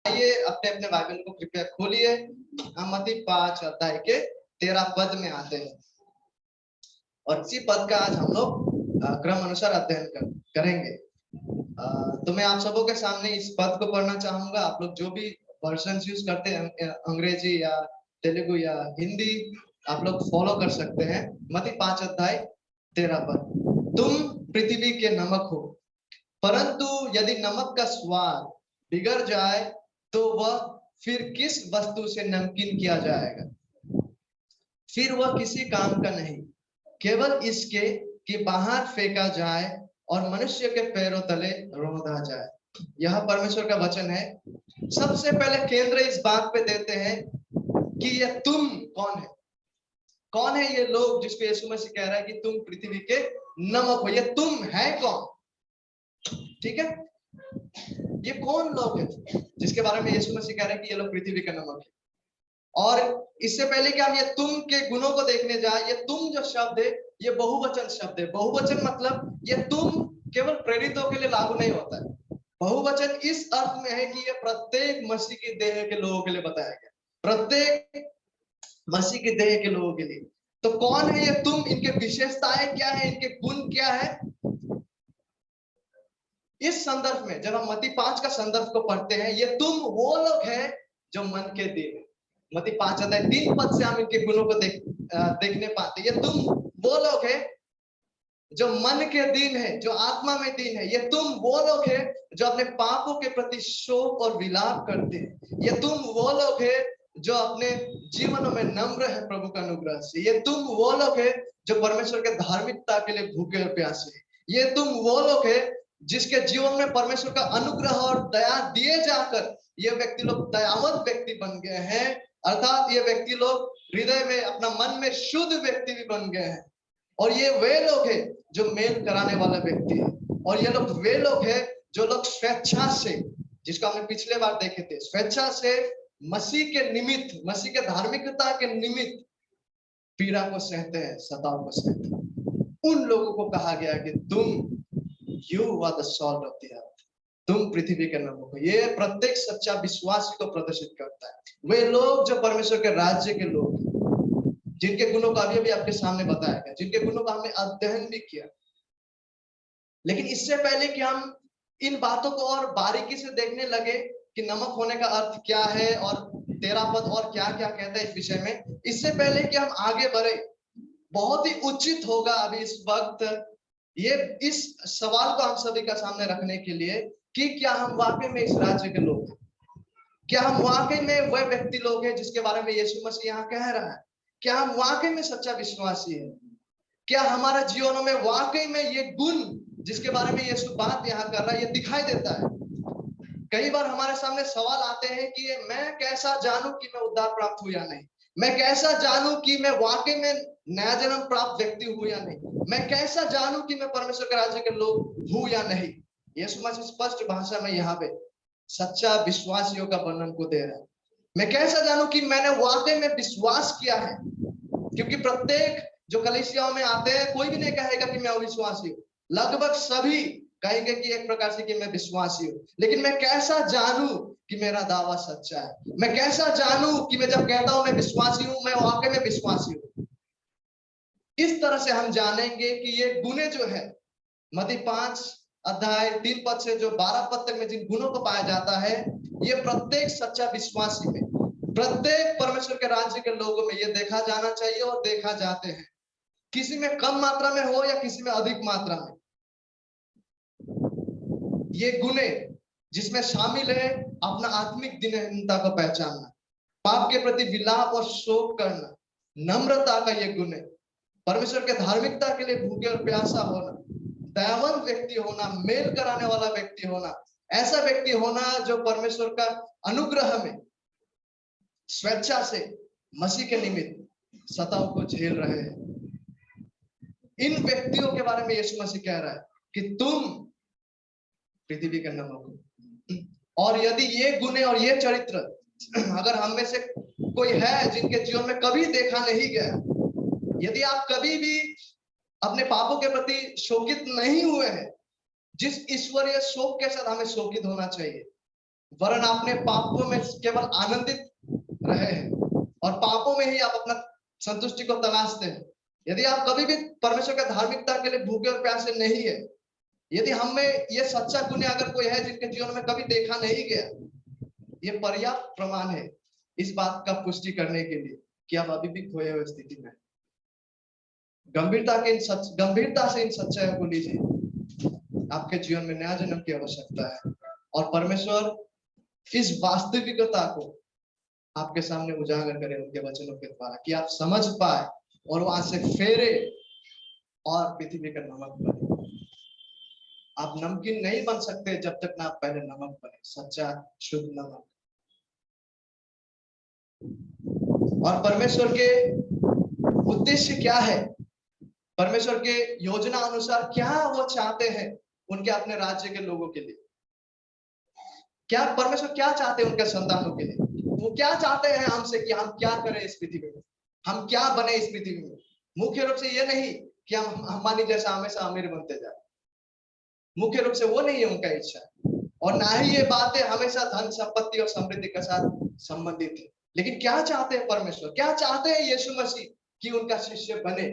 आइए अपने अपने बाइबल को कृपया खोलिए। हम मत्ती 5 अध्याय के 13 पद में आते हैं और इसी पद का आज हम लोग क्रम अनुसार अध्ययन करेंगे। तो मैं आप सबों के सामने इस पद को पढ़ना चाहूंगा। आप लोग जो भी वर्जन यूज करते हैं, अंग्रेजी या तेलुगु या हिंदी, आप लोग फॉलो कर सकते हैं। मत्ती 5 अध्याय 13 पद। तुम पृथ्वी के नमक हो, परंतु यदि नमक का स्वाद बिगड़ जाए तो वह फिर किस वस्तु से नमकीन किया जाएगा? फिर वह किसी काम का नहीं, केवल इसके कि बाहर फेंका जाए और मनुष्य के पैरों तले रौंदा जाए। यह परमेश्वर का वचन है। सबसे पहले केंद्र इस बात पे देते हैं कि ये तुम कौन है। कौन है ये लोग जिसको यीशु मसीह कह रहा है कि तुम पृथ्वी के नमक हो? ये तुम है कौन? ठीक है, ये कौन लोग हैं जिसके बारे में यीशु मसीह कह रहे हैं कि ये लोग पृथ्वी का नमक है? और इससे पहले कि हम ये तुम के गुणों को देखने जाए, ये तुम जो शब्द है ये बहुवचन शब्द है। बहुवचन मतलब ये तुम केवल प्रेरितों के लिए लागू नहीं होता है। बहुवचन इस अर्थ में है कि ये प्रत्येक मसीह की देह के लोगों के लिए बताया गया, प्रत्येक मसीह की देह के लोगों के लिए। तो कौन है ये तुम? इनके विशेषताएं क्या है, इनके गुण क्या है? इस संदर्भ में जब हम मत्ती 5 का संदर्भ को पढ़ते हैं, ये तुम वो लोग हैं जो मन के दिन है। मत्ती 5 अध्याय 3 पद से हम इनके गुणों को देखने पाते हैं। ये तुम वो लोग हैं जो मन के दिन है, जो आत्मा में दिन है। ये तुम वो लोग हैं जो अपने पापों के प्रति शोक और विलाप करते हैं। ये तुम वो लोग हैं जो अपने जीवनों में नम्र है प्रभु का अनुग्रह से। ये तुम वो लोग हैं जो परमेश्वर के धार्मिकता के लिए भूखे और प्यासे हैं। ये तुम वो लोग हैं जिसके जीवन में परमेश्वर का अनुग्रह और दया दिए जाकर ये व्यक्ति लोग दयावंत व्यक्ति बन गए हैं। अर्थात ये व्यक्ति लोग हृदय में, अपना मन में शुद्ध व्यक्ति भी बन गए हैं। और ये वे लोग हैं जो मेल कराने वाला व्यक्ति है। और ये लोग वे लोग हैं जो लोग स्वेच्छा से, जिसको हमने पिछले बार देखे थे, स्वेच्छा से मसीह के निमित्त, मसीह के धार्मिकता के निमित्त पीड़ा को सहते हैं, सताव को सहते हैं। उन लोगों को कहा गया कि तुम you are the salt of the earth, तुम पृथ्वी के नमक हो। ये प्रत्येक सच्चा विश्वासी को प्रदर्शित करता है। वे लोग जो परमेश्वर के राज्य के लोग, जिनके गुणों को अभी अभी आपके सामने बताया गया, जिनके गुणों का हमने अध्ययन भी किया। लेकिन इससे पहले कि हम इन बातों को और बारीकी से देखने लगे कि नमक होने का अर्थ क्या है और 13 पद और क्या क्या कहता है इस विषय में, इससे पहले कि हम आगे बढ़े, बहुत ही उचित होगा अभी इस वक्त ये इस सवाल को हम सभी का सामने रखने के लिए कि क्या हम वाकई में इस राज्य के लोग हैं? क्या हम वाकई में वह व्यक्ति लोग हैं जिसके बारे में यीशु मसीह यहाँ कह रहा है? क्या हम वाकई में सच्चा विश्वासी है? क्या हमारा जीवनों में वाकई में ये गुण जिसके बारे में यीशु बात यहाँ कर रहा है ये दिखाई देता है? कई बार हमारे सामने सवाल आते हैं कि मैं कैसा जानूं कि मैं उद्धार प्राप्त हूं या नहीं? मैं कैसा जानूं कि मैं वाकई में नया जन्म प्राप्त व्यक्ति हूं या नहीं? मैं कैसा जानूं कि मैं परमेश्वर के राज्य के लोग हूं या नहीं? यीशु मसीह स्पष्ट भाषा में यहाँ पे सच्चा विश्वासियों का वर्णन को दे रहा है। मैं कैसा जानूं कि मैंने वाकई में विश्वास किया है? क्योंकि प्रत्येक जो कलीसियाओं में आते हैं, कोई भी नहीं कहेगा कि मैं अविश्वासी हूँ। लगभग सभी कहेंगे कि एक प्रकार से कि मैं विश्वासी हूँ। लेकिन मैं कैसा जानूं कि मेरा दावा सच्चा है? मैं कैसा जानूं कि मैं जब कहता हूं मैं विश्वासी हूं, मैं वाकई में विश्वासी हूँ? इस तरह से हम जानेंगे कि ये गुणे जो है मत्ती 5 अध्याय 3 पद से जो 12 पद तक में जिन गुणों को पाया जाता है, ये प्रत्येक सच्चा विश्वासी में, प्रत्येक परमेश्वर के राज्य के लोगों में ये देखा जाना चाहिए और देखा जाते हैं। किसी में कम मात्रा में हो या किसी में अधिक मात्रा में, ये गुणे जिसमें शामिल है अपना आत्मिक दीनहीनता को पहचानना, पाप के प्रति विलाप और शोक करना, नम्रता का ये गुण है, परमेश्वर के धार्मिकता के लिए भूखे और प्यासा होना, दयावंत व्यक्ति होना, मेल कराने वाला व्यक्ति होना, ऐसा व्यक्ति होना जो परमेश्वर का अनुग्रह में स्वेच्छा से मसीह के निमित्त सताव को झेल रहे हैं। इन व्यक्तियों के बारे में यीशु मसीह कह रहा है कि तुम पृथ्वी का नमक हो। और यदि ये गुण और ये चरित्र अगर हम में से कोई है जिनके जीवन में कभी देखा नहीं गया, यदि आप कभी भी अपने पापों के प्रति शोकित नहीं हुए हैं, जिस ईश्वरीय शोक के साथ हमें शोकित होना चाहिए, वरन अपने पापों में केवल आनंदित रहे हैं और पापों में ही आप अपना संतुष्टि को तलाशते हैं। यदि आप कभी भी परमेश्वर के धार्मिकता के लिए भूखे और प्यासे नहीं है, यदि हम में ये सच्चा गुण अगर कोई है जिनके जीवन में कभी देखा नहीं गया, ये पर्याप्त प्रमाण है इस बात का पुष्टि करने के लिए कि आप अभी भी खोए हुए स्थिति में। गंभीरता से इन सच्चाइयों को लीजिए। आपके जीवन में नया जन्म की आवश्यकता है और परमेश्वर इस वास्तविकता को आपके सामने उजागर करे उनके वचनों के द्वारा कि आप समझ पाए और वहां से फेरे और पृथ्वी का नमक बने। आप नमकीन नहीं बन सकते जब तक ना आप पहले नमक बने, सच्चा शुद्ध नमक। और परमेश्वर के उद्देश्य क्या है, परमेश्वर के योजना अनुसार क्या वो चाहते हैं उनके अपने राज्य के लोगों के लिए, क्या परमेश्वर क्या चाहते हैं उनके संतानों के लिए, वो क्या चाहते हैं हमसे कि हम क्या करें इस पृथ्वी में, हम क्या बने इस पृथ्वी में। मुख्य रूप से ये नहीं कि हम हमारी जैसा हमेशा अमीर बनते जाए, मुख्य रूप से वो नहीं है उनका इच्छा, और ना ही ये बातें हमेशा धन संपत्ति और समृद्धि के साथ संबंधित है। लेकिन क्या चाहते हैं परमेश्वर, क्या चाहते हैं यीशु मसीह कि उनका शिष्य बने।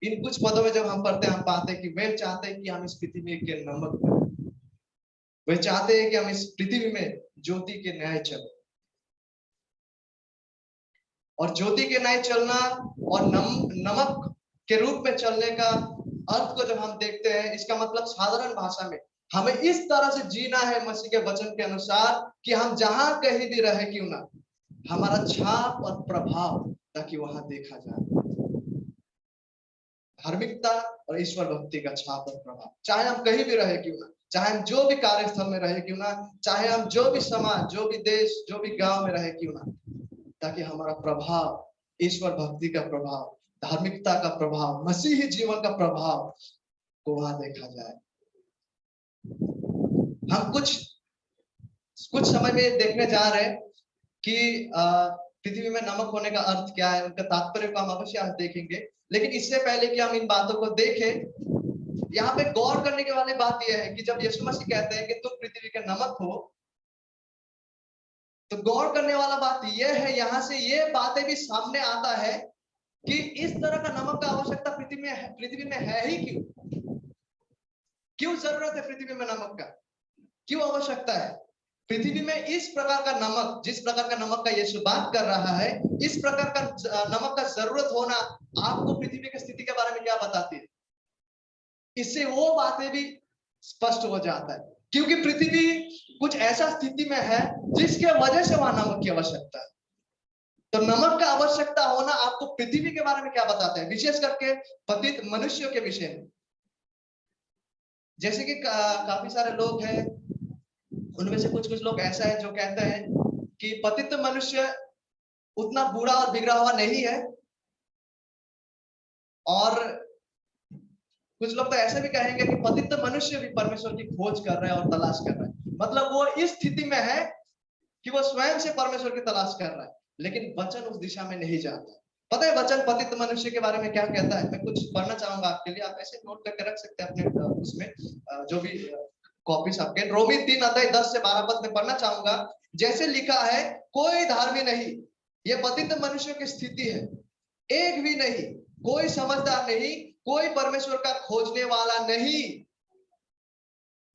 इन कुछ पदों में जब हम पढ़ते हैं हम पाते हैं कि वे चाहते हैं कि हम इस पृथ्वी के नमक बने, वे चाहते हैं कि हम इस पृथ्वी में ज्योति के न्याय चले। और ज्योति के न्याय चलना और नमक के रूप में चलने का अर्थ को जब हम देखते हैं, इसका मतलब साधारण भाषा में हमें इस तरह से जीना है मसीह के वचन के अनुसार कि हम जहां कहीं भी रहे क्यों ना, हमारा छाप और प्रभाव ताकि वहां देखा जाए। धार्मिकता और ईश्वर भक्ति का छाप और प्रभाव, चाहे हम कहीं भी रहे क्यों ना, चाहे हम जो भी कार्यस्थल में रहे क्यों ना, चाहे हम जो भी समाज, जो भी देश, जो भी गांव में रहे क्यों ना, ताकि हमारा प्रभाव, ईश्वर भक्ति का प्रभाव, धार्मिकता का प्रभाव, मसीही जीवन का प्रभाव को वहां देखा जाए। हम कुछ समय में देखने जा रहे हैं कि पृथ्वी में नमक होने का अर्थ क्या है, उनका तात्पर्य को हम अवश्य आज देखेंगे। लेकिन इससे पहले कि हम इन बातों को देखें, यहाँ पे गौर करने के वाली बात यह है कि जब यीशु मसीह कहते हैं कि तुम पृथ्वी के नमक हो, तो गौर करने वाला बात यह है, यहाँ से ये बातें भी सामने आता है कि इस तरह का नमक का आवश्यकता पृथ्वी में है ही क्यों जरूरत है पृथ्वी में नमक का, क्यों आवश्यकता है पृथ्वी में इस प्रकार का नमक, जिस प्रकार का नमक का यीशु बात कर रहा है, इस प्रकार का नमक का जरूरत होना आपको पृथ्वी की स्थिति के बारे में क्या बताती है। इससे वो बातें भी स्पष्ट हो जाता है, क्योंकि पृथ्वी कुछ ऐसा स्थिति में है जिसके वजह से वहां नमक की आवश्यकता है। तो नमक का आवश्यकता होना आपको पृथ्वी के बारे में क्या बताता है, विशेष करके पतित मनुष्यों के विषय में। जैसे कि काफी सारे लोग हैं, उनमें से कुछ लोग ऐसा है जो कहते हैं कि पतित मनुष्य उतना बुरा और बिगड़ा हुआ नहीं है, और कुछ लोग तो ऐसे भी कहेंगे कि पतित मनुष्य भी परमेश्वर की खोज कर रहा है और तलाश कर रहा है। मतलब वो इस स्थिति में है कि वो स्वयं से परमेश्वर की तलाश कर रहा है, लेकिन वचन उस दिशा में नहीं जाता। पता है वचन पतित मनुष्य के बारे में क्या कहता है? मैं कुछ पढ़ना चाहूंगा आपके लिए, आप ऐसे नोट करके रख सकते हैं अपने उसमें जो भी कॉपीज आपके। रोमी 3 अध्याय 10 से 12 पद में पढ़ना चाहूंगा। जैसे लिखा है, कोई धार्मी नहीं, ये पतित मनुष्य की स्थिति है, एक भी नहीं, कोई समझदार नहीं, कोई परमेश्वर का खोजने वाला नहीं।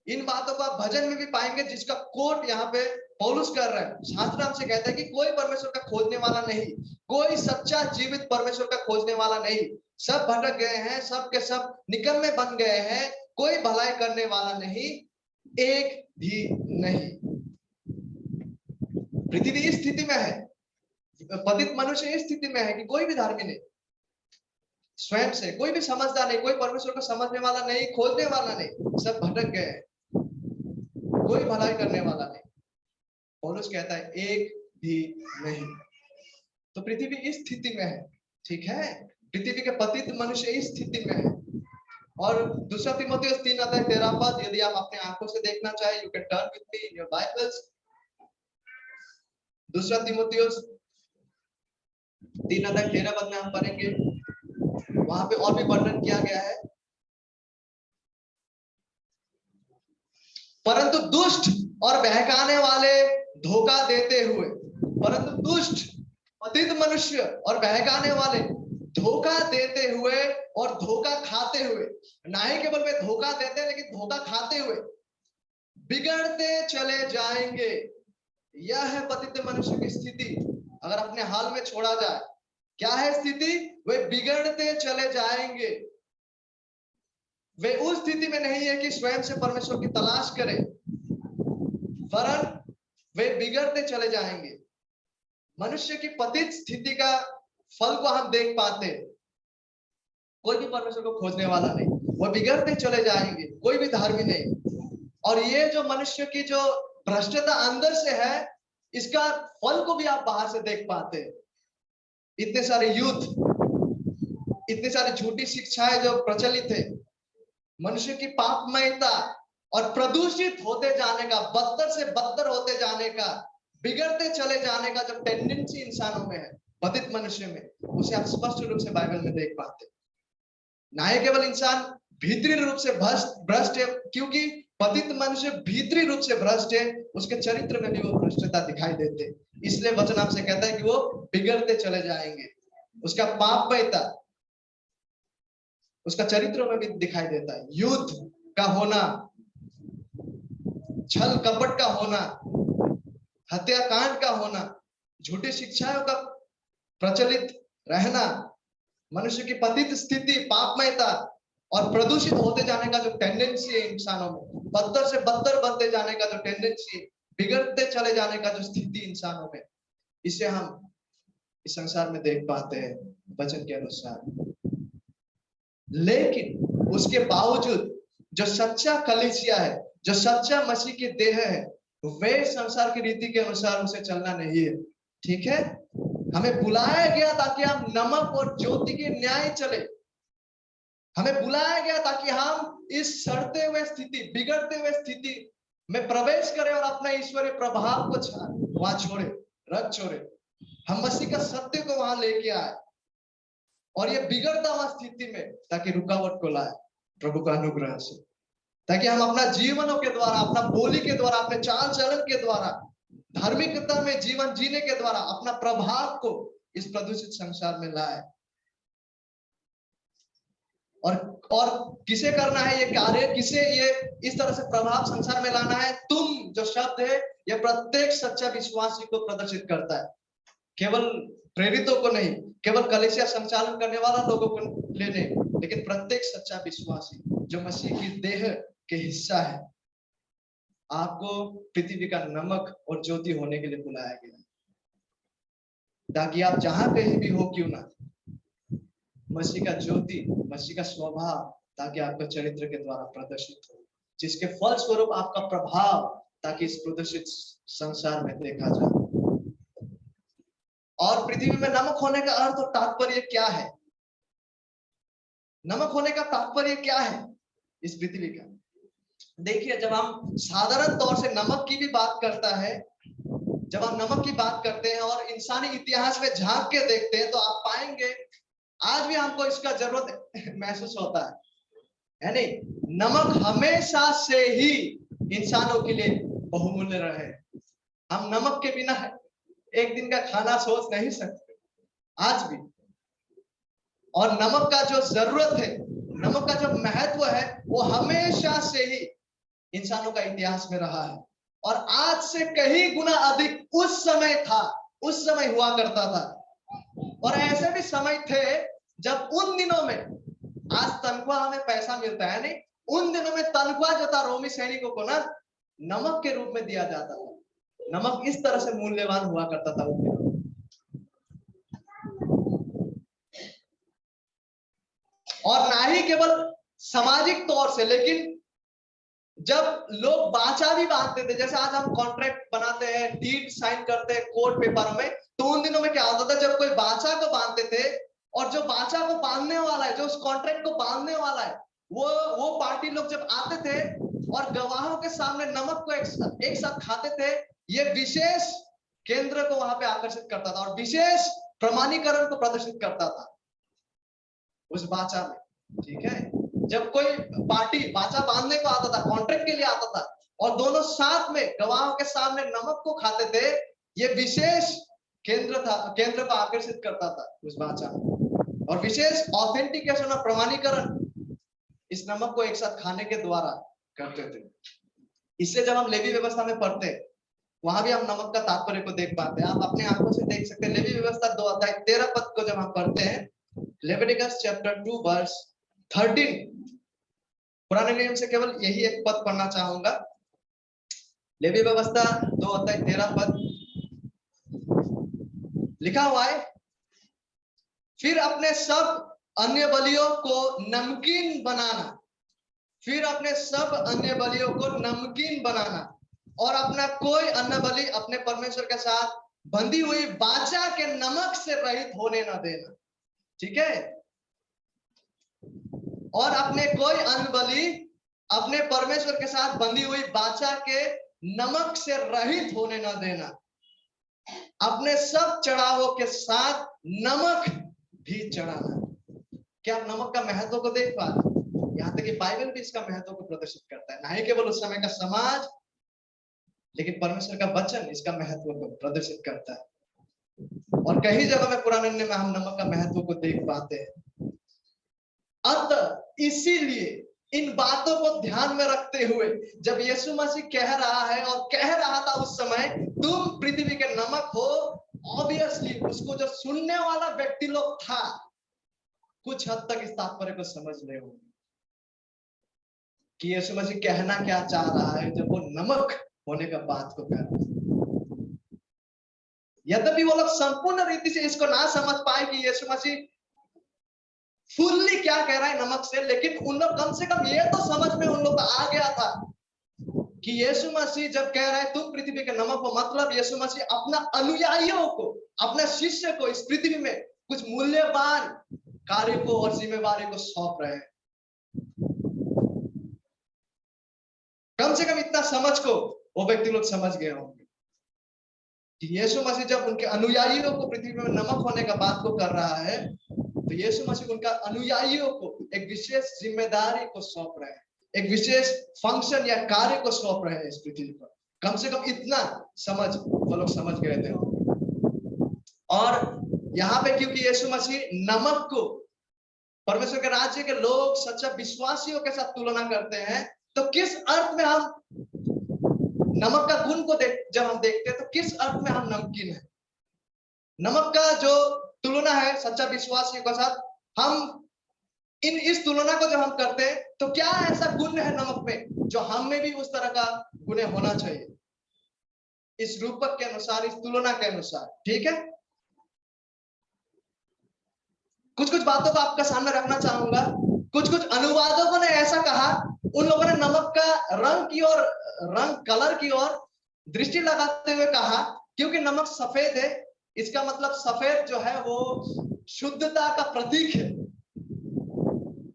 इन बातों को आप भजन में भी पाएंगे, जिसका कोट यहाँ पे पौलुस कर रहा है। शास्त्र हमसे कहता है कि कोई परमेश्वर का खोजने वाला नहीं, कोई सच्चा जीवित परमेश्वर का खोजने वाला नहीं, सब भटक गए हैं, सब के सब निकम्मे बन गए हैं, कोई भलाई करने वाला नहीं, एक भी नहीं। पृथ्वी इस स्थिति में है, पतित मनुष्य इस स्थिति में है कि कोई भी धार्मी नहीं, स्वयं से कोई भी समझदार नहीं, कोई परमेश्वर को समझने वाला नहीं, खोजने वाला नहीं, सब भटक गए, कोई भलाई करने वाला नहीं। पौलुस कहता है एक भी नहीं। तो पृथ्वी इस स्थिति में है, ठीक है, पृथ्वी के पतित मनुष्य इस स्थिति में है। और दूसरा तीमुथियुस 3 अध्याय 13 पद, यदि आप अपने आंखों से देखना चाहे, you can turn with me in your Bibles. दूसरा तीमुथियुस 3 अध्याय 13 पद में हम पढ़ेंगे, वहां पे और भी वर्णन किया गया है। परंतु दुष्ट और बहकाने वाले धोखा देते हुए, परंतु दुष्ट पतित मनुष्य और बहकाने वाले धोखा देते हुए और धोखा खाते हुए, ना ही केवल वे धोखा देते लेकिन धोखा खाते हुए बिगड़ते चले जाएंगे। यह है पतित मनुष्य की स्थिति। अगर अपने हाल में छोड़ा जाए, क्या है स्थिति? वे बिगड़ते चले जाएंगे। वे उस स्थिति में नहीं है कि स्वयं से परमेश्वर की तलाश करें, वरन वे बिगड़ते चले जाएंगे। मनुष्य की पतित स्थिति का फल को हम देख पाते हैं। कोई भी परमेश्वर को खोजने वाला नहीं, वो बिगड़ते चले जाएंगे, कोई भी धार्मिक नहीं। और ये जो मनुष्य की जो भ्रष्टता अंदर से है, इसका फल को भी आप बाहर से देख पाते हैं। इतने सारे युद्ध, इतनी सारी झूठी शिक्षाएं जो प्रचलित है, मनुष्य की पापमयता और प्रदूषित होते जाने का, बदतर से बदतर होते जाने का, बिगड़ते चले जाने का जो टेंडेंसी इंसानों में है, पतित मनुष्य में, उसे आप स्पष्ट रूप से बाइबल में देख पाते। ना ही केवल इंसान भीतरी रूप से भ्रष्ट है, क्योंकि पतित मनुष्य भीतरी रूप से भ्रष्ट है, उसके चरित्र में भी वो भ्रष्टता दिखाई देते। इसलिए वचन आपसे कहता है कि वो बिगड़ते चले जाएंगे। उसका पापमयता उसका चरित्र में भी दिखाई देता है। युद्ध का होना, छल कपट का होना, हत्याकांड का होना, झूठी शिक्षाओं का प्रचलित रहना, मनुष्य की पतित स्थिति, पापमयता और प्रदूषित होते जाने का जो टेंडेंसी है इंसानों में, बदतर से बदतर बनते जाने का जो टेंडेंसी है, बिगड़ते चले जाने का जो स्थिति इंसानों में, इसे हम इस संसार में देख पाते हैं वचन के अनुसार। लेकिन उसके बावजूद जो सच्चा कलीसिया है, जो सच्चा मसीह की देह है, वे संसार की रीति के अनुसार उसे चलना नहीं है। ठीक है, हमें बुलाया गया ताकि हम नमक और ज्योति के न्याय चले। हमें बुलाया गया ताकि हम इस सड़ते हुए स्थिति, बिगड़ते हुए स्थिति में प्रवेश करें और अपना ईश्वरीय प्रभाव को वहां छोड़े, रख छोड़े। हम मसीह का सत्य को वहां लेके आए और ये बिगड़ता हुआ स्थिति में ताकि रुकावट को लाए प्रभु का अनुग्रह से, ताकि हम अपना जीवनों के द्वारा, अपना बोली के द्वारा, अपने चाल चलन के द्वारा, धार्मिकता में जीवन जीने के द्वारा अपना प्रभाव को इस प्रदूषित संसार में लाए। और किसे करना है ये कार्य, किसे ये इस तरह से प्रभाव संसार में लाना है? तुम जो शब्द है, ये प्रत्येक सच्चा विश्वासी को प्रदर्शित करता है। केवल प्रेरितों को नहीं, केवल कलीसिया संचालन करने वाला लोगों को लेने, लेकिन प्रत्येक सच्चा विश्वासी जो मसीह की देह के हिस्सा है, आपको पृथ्वी का नमक और ज्योति होने के लिए बुलाया गया, ताकि आप जहां कहीं भी हो क्यों ना, मसीह का ज्योति, मसीह का स्वभाव, ताकि आपका चरित्र के द्वारा प्रदर्शित हो, जिसके फल स्वरूप आपका प्रभाव ताकि इस प्रदर्शित संसार में देखा जाए। और पृथ्वी में नमक होने का अर्थ और तात्पर्य क्या है? नमक होने का तात्पर्य क्या है इस पृथ्वी का? देखिए, जब हम साधारण तौर से नमक की भी बात करता है, जब हम नमक की बात करते हैं और इंसानी इतिहास में झांक के देखते हैं, तो आप पाएंगे आज भी हमको इसका जरूरत महसूस होता है नहीं? नमक हमेशा से ही इंसानों के लिए बहुमूल्य रहे। हम नमक के बिना एक दिन का खाना सोच नहीं सकते आज भी। और नमक का जो जरूरत है, नमक का जो महत्व है, वो हमेशा से ही इंसानों का इतिहास में रहा है, और आज से कहीं गुना अधिक उस समय था, उस समय हुआ करता था। और ऐसे भी समय थे जब उन दिनों में, आज तनख्वाह हमें पैसा मिलता है नहीं, उन दिनों में तनख्वाह जो था रोमी सैनिकों को ना नमक के रूप में दिया जाता था। नमक इस तरह से मूल्यवान हुआ करता था उन दिनों में। और ना ही केवल सामाजिक तौर से, लेकिन जब लोग बाचा भी बांधते थे, जैसे आज हम कॉन्ट्रैक्ट बनाते हैं, डीड साइन करते हैं कोर्ट पेपर में, तो उन दिनों में क्या होता था, जब कोई बाचा को बांधते थे, और जो बाचा को बांधने वाला है, जो उस कॉन्ट्रैक्ट को बांधने वाला है, वो पार्टी लोग जब आते थे और गवाहों के सामने नमक को एक साथ खाते थे, ये विशेष केंद्र को वहां पे आकर्षित करता था और विशेष प्रमाणीकरण को प्रदर्शित करता था उस बाचा में। ठीक है, जब कोई पार्टी बाचा बांधने को आता था, कॉन्ट्रैक्ट के लिए आता था, और दोनों साथ में गवाहों के सामने नमक को खाते थे। ये विशेष केंद्र को आकर्षित करता था उस वाचा में, और विशेष ऑथेंटिकेशन और प्रमाणीकरण इस नमक को एक साथ खाने के द्वारा करते थे। इससे जब हम लेवी व्यवस्था में पढ़ते हैं, वहां भी हम नमक का तात्पर्य को देख पाते हैं। आप अपने आंखों से देख सकते हैं। लेवी व्यवस्था 2 अध्याय 13 पद को जब हम पढ़ते हैं, लेविटिकस चैप्टर 2 वर्स 13, पुराने नियम से केवल यही एक पद पढ़ना चाहूंगा। लेवी व्यवस्था 2 अध्याय 13 पद लिखा हुआ है, फिर अपने सब अन्य बलियों को नमकीन बनाना, फिर अपने सब अन्य बलियों को नमकीन बनाना, और अपना कोई अन्य बलि अपने परमेश्वर के साथ बंधी हुई वाचा के नमक से रहित होने न देना। ठीक है, और अपने कोई अन्य बलि अपने परमेश्वर के साथ बंधी हुई वाचा के नमक से रहित होने न देना। अपने सब चढ़ावों के साथ नमक भी चढ़ाना। क्या आप नमक का महत्व को देख पा रहे हैं? यहाँ तक कि बाइबल भी इसका महत्व को प्रदर्शित करता है। ना ही केवल उस समय का समाज, लेकिन परमेश्वर का वचन इसका महत्व को प्रदर्शित करता है। और कई जगह में पुराने नियम में हम नमक का महत्व को देख पाते हैं। अतः इसीलिए इन बातों को ध्यान में रखते हुए जब यीशु मसीह कह रहा है, और कह रहा था उस समय, तुम पृथ्वी के नमक हो, ऑब्वियसली उसको जो सुनने वाला व्यक्ति लोग था, कुछ हद तक इस तात्पर्य को समझ रहे होंगे कि यीशु मसीह कहना क्या चाह रहा है जब वो नमक होने का बात को कर रहा है। यद्यपि वो लोग संपूर्ण रीति से इसको ना समझ पाए कि यीशु मसीह फुल्ली क्या कह रहा है नमक से, लेकिन उन लोग कम से कम ये तो समझ में उन लोग को आ गया था कि यीशु मसीह जब कह रहा है तुम पृथ्वी के नमक हो, मतलब यीशु मसीह अपना अनुयायियों को, अपने शिष्य को इस पृथ्वी में कुछ मूल्यवान कार्य को और जिम्मेवारी को सौंप रहे हैं। कम से कम इतना समझ को वो व्यक्ति लोग समझ गए होंगे कि यीशु मसीह जब उनके अनुयायियों को पृथ्वी में नमक होने का बात को कर रहा है, तो यीशु मसीह उनका अनुयायियों को एक विशेष जिम्मेदारी को सौंप रहे हैं, एक विशेष फंक्शन या कार्य को सौंप रहे हैं इस पृथ्वी पर। कम से कम इतना समझ वो लोग समझ गए थे। और यहाँ पे क्योंकि यीशु मसीह नमक को परमेश्वर के राज्य के लोग, सच्चा विश्वासियों के साथ तुलना करते हैं, तो किस अर्थ में हम नमक का गुण को जब हम देखते हैं, तो किस अर्थ में हम नमकीन है? नमक का जो तुलना है सच्चा विश्वासियों के साथ, हम इस तुलना को जब हम करते हैं, तो क्या ऐसा गुण है नमक में जो हम में भी उस तरह का गुण होना चाहिए, इस रूपक के अनुसार, इस तुलना के अनुसार। ठीक है, कुछ कुछ बातों को आपका सामने रखना चाहूंगा। कुछ कुछ अनुवादकों ने ऐसा कहा, उन लोगों ने नमक का रंग की ओर, रंग कलर की ओर दृष्टि लगाते हुए कहा, क्योंकि नमक सफेद है, इसका मतलब सफेद जो है वो शुद्धता का प्रतीक है।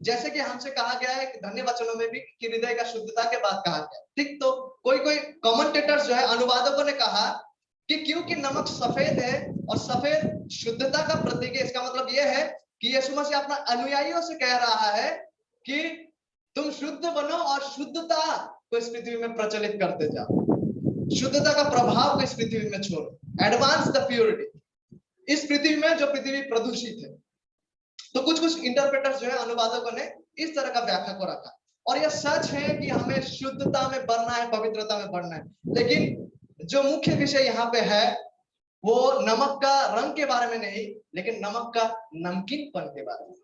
जैसे कि हमसे कहा गया है धन्य वचनों में भी कि हृदय का शुद्धता के बाद कहा गया। ठीक, तो कोई कोई कमेंटेटर्स जो है, अनुवादकों ने कहा कि क्योंकि नमक सफेद है और सफेद शुद्धता का प्रतीक है, इसका मतलब यह है कि यीशु मसीह अपना अनुयायियों से कह रहा है कि तुम शुद्ध बनो और शुद्धता को इस पृथ्वी में प्रचलित करते जाओ, शुद्धता का प्रभाव को इस पृथ्वी में छोड़ो, एडवांस द प्योरिटी इस पृथ्वी में जो पृथ्वी प्रदूषित है। तो कुछ कुछ इंटरप्रेटर्स जो है, अनुवादकों ने इस तरह का व्याख्या को रखा, और यह सच है कि हमें शुद्धता में बढ़ना है, पवित्रता में बढ़ना है। लेकिन जो मुख्य विषय यहाँ पे है वो नमक का रंग के बारे में नहीं, लेकिन नमक का नमकीनपन के बारे में।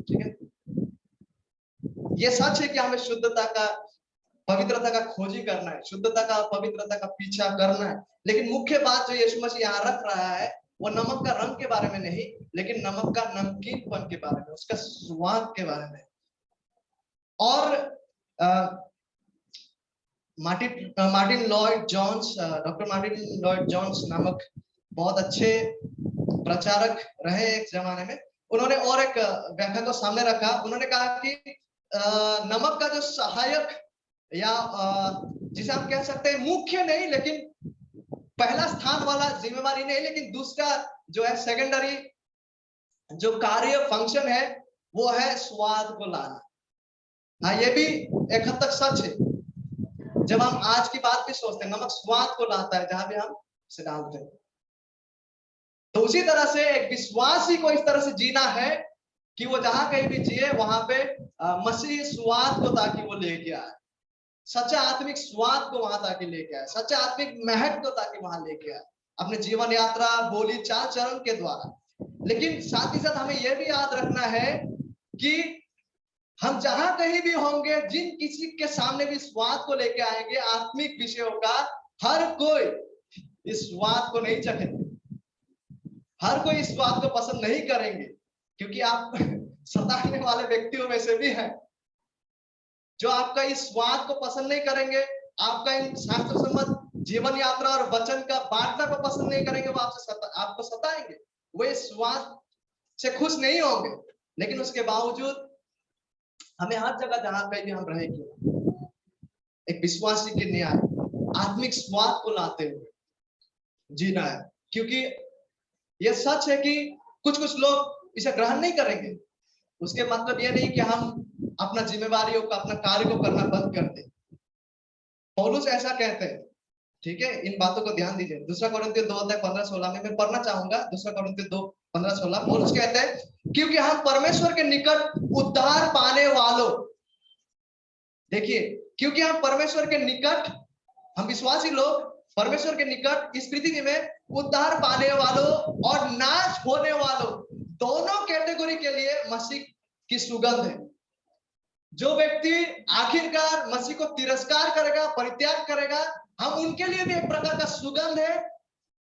ठीक है, यह सच है कि हमें शुद्धता का, पवित्रता का खोजी करना है, शुद्धता का, पवित्रता का पीछा करना है। लेकिन मुख्य बात जो यीशु मसीह यहाँ रख रहा है वो नमक का रंग के बारे में नहीं, लेकिन नमक का नमकीनपन के बारे में, उसका स्वाद के बारे में। और Martin Lloyd Jones, doctor Martin Lloyd Jones नामक बहुत अच्छे प्रचारक रहे एक जमाने में। उन्होंने और एक व्याख्या को सामने रखा। उन्होंने कहा कि नमक का जो सहायक या जिसे हम कह सकते हैं मुख्य नहीं, लेकिन पहला स्थान वाला, जिम्मेवारी नहीं, लेकिन दूसरा जो है सेकेंडरी जो कार्य फंक्शन है वो है स्वाद को लाना। हाँ, ये भी एक हद तक सच है। जब हम आज की बात भी सोचते हैं, नमक स्वाद को लाता है जहां भी हम इसे डालते हैं। तो उसी तरह से एक विश्वासी को इस तरह से जीना है कि वो जहां कहीं भी जिए वहां पे मसीही स्वाद को ताकि वो लेके आए, सच्चा आत्मिक स्वाद को वहां ताकि लेके आए, सच्चा आत्मिक महक को ताकि वहां लेके आए अपने जीवन यात्रा, बोली, चाल चरण के द्वारा। लेकिन साथ ही साथ हमें यह भी याद रखना है कि हम जहां कहीं भी होंगे, जिन किसी के सामने भी स्वाद को लेके आएंगे, आत्मिक विषयों का, हर कोई इस स्वाद को नहीं चखेंगे, हर कोई इस स्वाद को पसंद नहीं करेंगे, क्योंकि आप सताने वाले व्यक्तियों में से भी हैं जो आपका इस स्वाद को पसंद नहीं करेंगे, आपका इन शास्त्र सम्मत जीवन यात्रा और वचन का बांटना को पसंद नहीं करेंगे। वो आपको सताएंगे, वो इस स्वाद से खुश नहीं होंगे। लेकिन उसके बावजूद हमें हर जगह जहां कहीं भी हम रहेंगे, एक विश्वासी के न्याय, आत्मिक स्वाद को लाते हुए जीना है। क्योंकि यह सच है कि कुछ लोग इसे ग्रहण नहीं करेंगे। उसके मतलब यह नहीं कि हम अपना जिम्मेवारियों का, अपना कार्य को करना बंद कर दे। पौलुस ऐसा कहते हैं, ठीक है, इन बातों को ध्यान दीजिए। दूसरा कोरिन्थियों 2:15-16 में मैं पढ़ना चाहूंगा। दूसरा कोरिन्थियों 2:15-16 पौलुस कहते हैं, क्योंकि हम परमेश्वर के निकट उद्धार पाने वालों, देखिए, क्योंकि हम परमेश्वर के निकट, हम विश्वासी लोग परमेश्वर के निकट इस पृथ्वी में उद्धार पाने वालों और नाश होने वालों, दोनों कैटेगरी के लिए मसीह की सुगंध है। जो व्यक्ति आखिरकार मसीह को तिरस्कार करेगा, परित्याग करेगा, हम उनके लिए भी एक प्रकार का सुगंध है।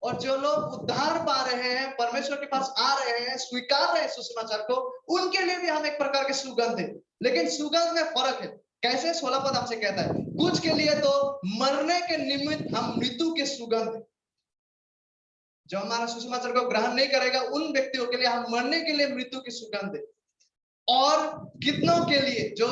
और जो लोग उद्धार पा रहे हैं, परमेश्वर के पास आ रहे हैं, स्वीकार रहे हैं सुसमाचार को, उनके लिए भी हम एक प्रकार के सुगंध है। लेकिन सुगंध में फर्क है। कैसे? 16 पद आपसे कहता है, कुछ के लिए तो मरने के निमित्त हम मृत्यु के सुगंध है। जो हमारा सुसमाचार को ग्रहण नहीं करेगा, उन व्यक्तियों के लिए हम मरने के लिए मृत्यु की सुगंध है। और कितनों के लिए जो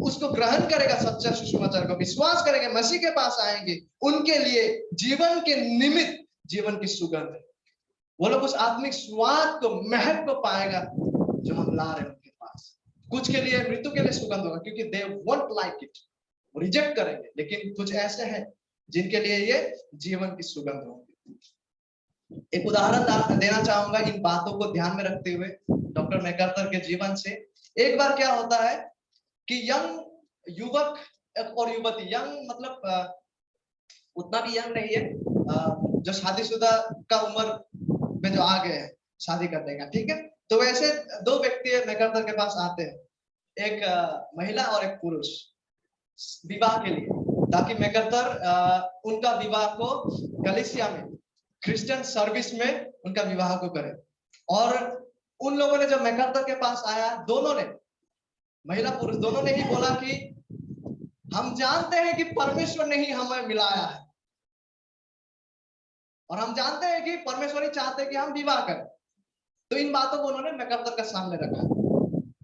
उसको ग्रहण करेगा, सच्चा सुसमाचार को विश्वास करेंगे, मसीह के पास आएंगे, उनके लिए जीवन के निमित्त जीवन की सुगंध है। वो लोग उस आत्मिक स्वाद को, महक को पाएगा जो हम ला रहे हैं उनके पास। कुछ के लिए मृत्यु के लिए सुगंध होगा, क्योंकि they won't like it, reject करेंगे। लेकिन कुछ ऐसे हैं जिनके लिए ये जीवन की सुगंध होगी। एक उदाहरण देना चाहूंगा इन बातों को ध्यान में रखते हुए, डॉक्टर मैकार्थर के जीवन से। एक बार क्या होता है कि यंग युवक और युवती, यंग मतलब उतना भी यंग नहीं है, जो शादीशुदा का उम्र में जो आ गए हैं शादी करने का, ठीक है। तो वैसे दो व्यक्ति मैकार्थर के पास आते हैं, एक महिला और एक पुरुष, विवाह के लिए, ताकि मैकार्थर उनका विवाह को कलीसिया में, क्रिश्चियन सर्विस में उनका विवाह को करे। और उन लोगों ने जब मैकार्थर के पास आया, दोनों ने, महिला पुरुष दोनों ने ही बोला कि हम जानते हैं कि परमेश्वर ने ही हमें मिलाया है, और हम जानते हैं कि परमेश्वर ही चाहते हैं कि हम विवाह करें। तो इन बातों को उन्होंने मैकार्थर के सामने रखा।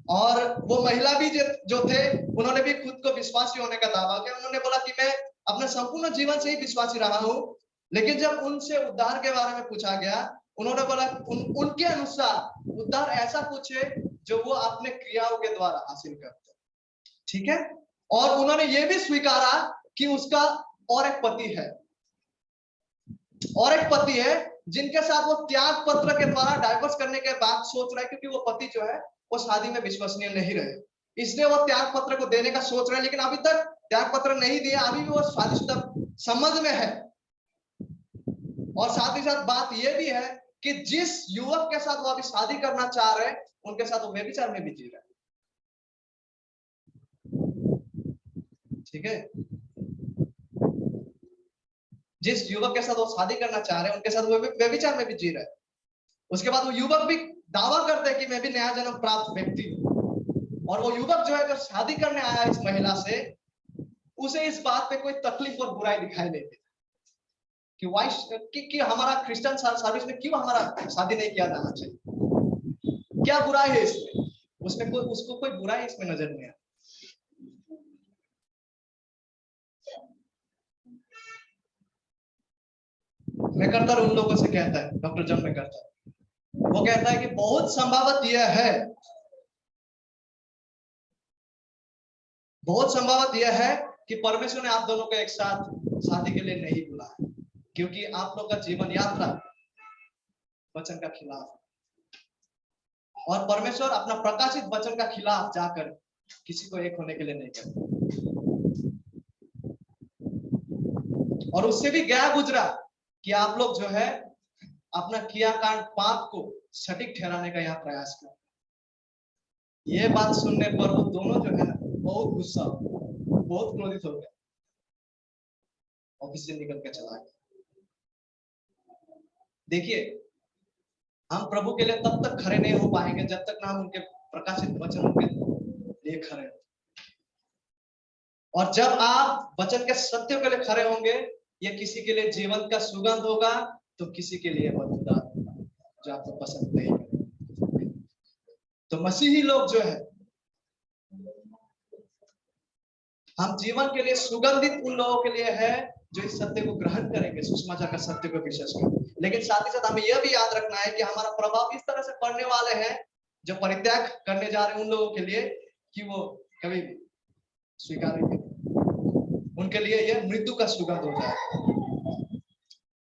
और वो महिला भी जो थे, उन्होंने भी खुद को विश्वासी होने का दावा किया। उन्होंने बोला कि मैं अपने संपूर्ण जीवन से ही विश्वासी रहा हूं। लेकिन जब उनसे उद्धार के बारे में पूछा गया, उन्होंने बोला उनके अनुसार उद्धार ऐसा कुछ है जो वो अपने क्रियाओं के द्वारा हासिल करते, ठीक है। और उन्होंने ये भी स्वीकारा कि उसका और एक पति है, और एक पति है जिनके साथ वो त्याग पत्र के द्वारा डाइवोर्स करने के बाद सोच रहा है, क्योंकि वो पति जो है वो शादी में विश्वसनीय नहीं रहे, इसलिए वो त्याग पत्र को देने का सोच रहे हैं। लेकिन अभी तक त्याग पत्र नहीं दिया, अभी भी वो शादीशुदा संबंध में है। और साथ ही साथ बात यह भी है कि जिस युवक के साथ वो अभी शादी करना चाह रहे हैं, उनके साथ वो व्यभिचार में भी जी रहे हैं, ठीक है। जिस युवक के साथ वो शादी करना चाह रहे हैं, उनके साथ वो व्यभिचार में भी जी रहे हैं। उसके बाद वो युवक भी दावा करते हैं कि मैं भी नया जन्म प्राप्त व्यक्ति हूं। और वो युवक जो है, जो शादी करने आया इस महिला से, उसे इस बात पे कोई तकलीफ और बुराई दिखाई नहीं देती कि हमारा क्रिश्चियन सर्विस में क्यों हमारा शादी नहीं किया जाना चाहिए, क्या बुराई है इसमें। उसको कोई बुराई इसमें नजर नहीं आता। मैकार्थर उन लोगों से कहता है, डॉक्टर जॉन मैकार्थर, वो कहता है कि बहुत संभावत यह है बहुत संभवत यह है कि परमेश्वर ने आप दोनों को एक साथ शादी के लिए नहीं बुलाया, क्योंकि आप लोग का जीवन यात्रा वचन का खिलाफ है। और परमेश्वर अपना प्रकाशित वचन का खिलाफ जाकर किसी को एक होने के लिए नहीं करता। और उससे भी गया गुजरा कि आप लोग जो है अपना किया कांड पाप को सटीक ठहराने का यहाँ प्रयास कर। ये बात सुनने पर वो दोनों जो है ना बहुत गुस्सा हो गए, बहुत क्रोधित हो गए, ऑफिस से निकल के चला गया। देखिए, हम प्रभु के लिए तब तक खड़े नहीं हो पाएंगे जब तक ना हम उनके प्रकाशित वचनों के लिए खड़े हो। और जब आप वचन के सत्यों के लिए खड़े होंगे, ये किसी के लिए जीवन का सुगंध होगा तो किसी के लिए बदबूदार होगा जो आपको पसंद नहीं करेगा। तो मसीही लोग जो है, हम जीवन के लिए सुगंधित उन लोगों के लिए है जो इस सत्य को ग्रहण करेंगे, सुसमाचार का सत्य को विश्वास करेंगे। लेकिन साथ ही साथ हमें यह भी याद रखना है कि हमारा प्रभाव इस तरह से पड़ने वाले हैं जो परित्याग करने जा रहे हैं उन लोगों के लिए कि वो कभी भी स्वीकार नहीं करेंगे, उनके लिए यह मृत्यु का सुगंध हो जाए।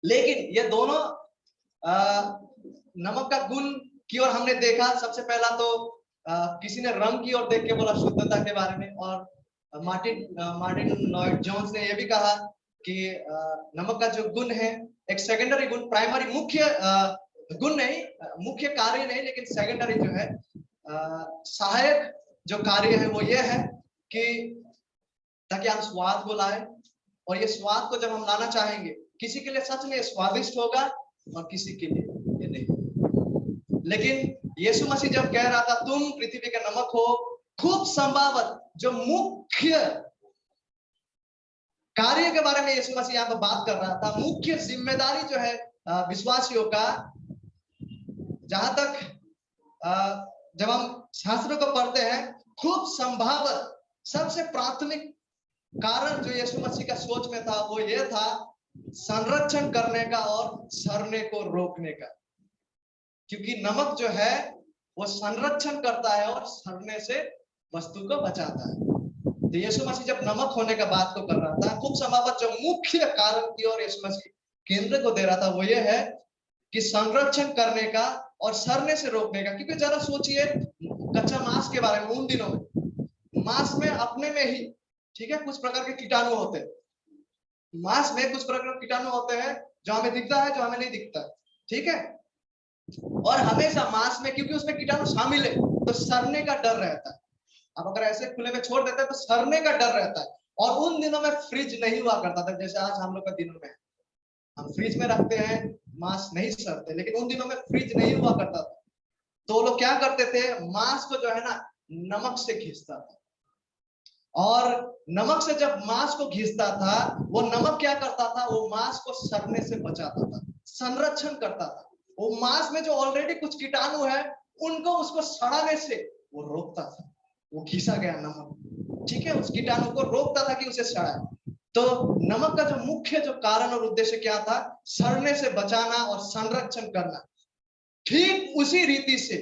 लेकिन ये दोनों नमक का गुण की ओर हमने देखा। सबसे पहला तो किसी ने रंग की ओर देख के बोला शुद्धता के बारे में, और मार्टिन लॉयड जोन्स ने यह भी कहा कि नमक का जो गुण है एक सेकेंडरी गुण, प्राइमरी मुख्य गुण नहीं, मुख्य कार्य नहीं, लेकिन सेकेंडरी जो है सहायक जो कार्य है वो ये है कि ताकि हम स्वाद को लाए। और ये स्वाद को जब हम लाना चाहेंगे, किसी के लिए सच में स्वादिष्ट होगा और किसी के लिए ये नहीं। लेकिन यीशु मसीह जब कह रहा था तुम पृथ्वी के नमक हो, खूब संभावत जो मुख्य कार्य के बारे में यीशु मसीह यहाँ पर बात कर रहा था, मुख्य जिम्मेदारी जो है विश्वासियों का, जहां तक जब हम शास्त्रों को पढ़ते हैं, खूब संभावत सबसे प्राथमिक कारण जो यीशु मसीह का सोच में था वो ये था संरक्षण करने का और सड़ने को रोकने का। क्योंकि नमक जो है वो संरक्षण करता है और सड़ने से वस्तु को बचाता है। तो यीशु मसीह जब नमक होने का बात को कर रहा था, खूब संभावत जो मुख्य कारण की ओर यीशु मसीह केंद्र को दे रहा था वो ये है कि संरक्षण करने का और सड़ने से रोकने का। क्योंकि जरा सोचिए कच्चा मांस के बारे में, उन दिनों में मांस में अपने में ही ठीक है कुछ प्रकार के कीटाणु होते हैं, मांस में कुछ प्रकार के कीटाणु होते हैं जो हमें दिखता है, जो हमें नहीं दिखता, ठीक है। और हमेशा मांस में क्योंकि उसमें कीटाणु शामिल है तो सड़ने का डर रहता है। अब अगर ऐसे खुले में छोड़ देते हैं तो सड़ने का डर रहता है। और उन दिनों में फ्रिज नहीं हुआ करता था जैसे आज हम लोग का दिनों में, हम फ्रिज में रखते हैं मांस नहीं सड़ते, लेकिन उन दिनों में फ्रिज नहीं हुआ करता था। तो लोग क्या करते थे, मांस को जो है ना नमक से घिसता था, और नमक से जब मांस को घिसता था वो नमक क्या करता था, वो मांस को सड़ने से बचाता था, संरक्षण करता था। वो मांस में जो ऑलरेडी कुछ कीटाणु है उनको उसको सड़ाने से वो रोकता था। वो घिसा गया नमक, ठीक है, उस कीटाणु को रोकता था कि उसे सड़ाए। तो नमक का जो मुख्य जो कारण और उद्देश्य क्या था, सड़ने से बचाना और संरक्षण करना। ठीक उसी रीति से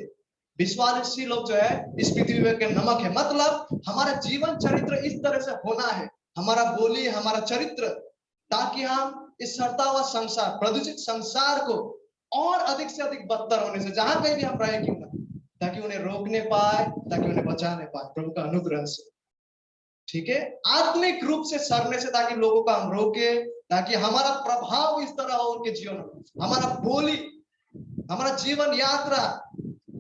विश्वासी लोग जो है इस पृथ्वी के नमक है। मतलब हमारा जीवन चरित्र इस तरह से होना है, हमारा बोली, हमारा चरित्र, ताकि हम इस सड़ता हुआ संसार, प्रदूषित संसार को और अधिक से अधिक बदतर होने से, जहां कहीं भी हम रहे क्यों ना, ताकि उन्हें रोकने पाए, ताकि उन्हें बचाने पाए प्रभु का अनुग्रह से, ठीक है। आत्मिक रूप से सड़ने से ताकि लोगों को हम रोके, ताकि हमारा प्रभाव इस तरह हो उनके जीवन में, हमारा बोली, हमारा जीवन यात्रा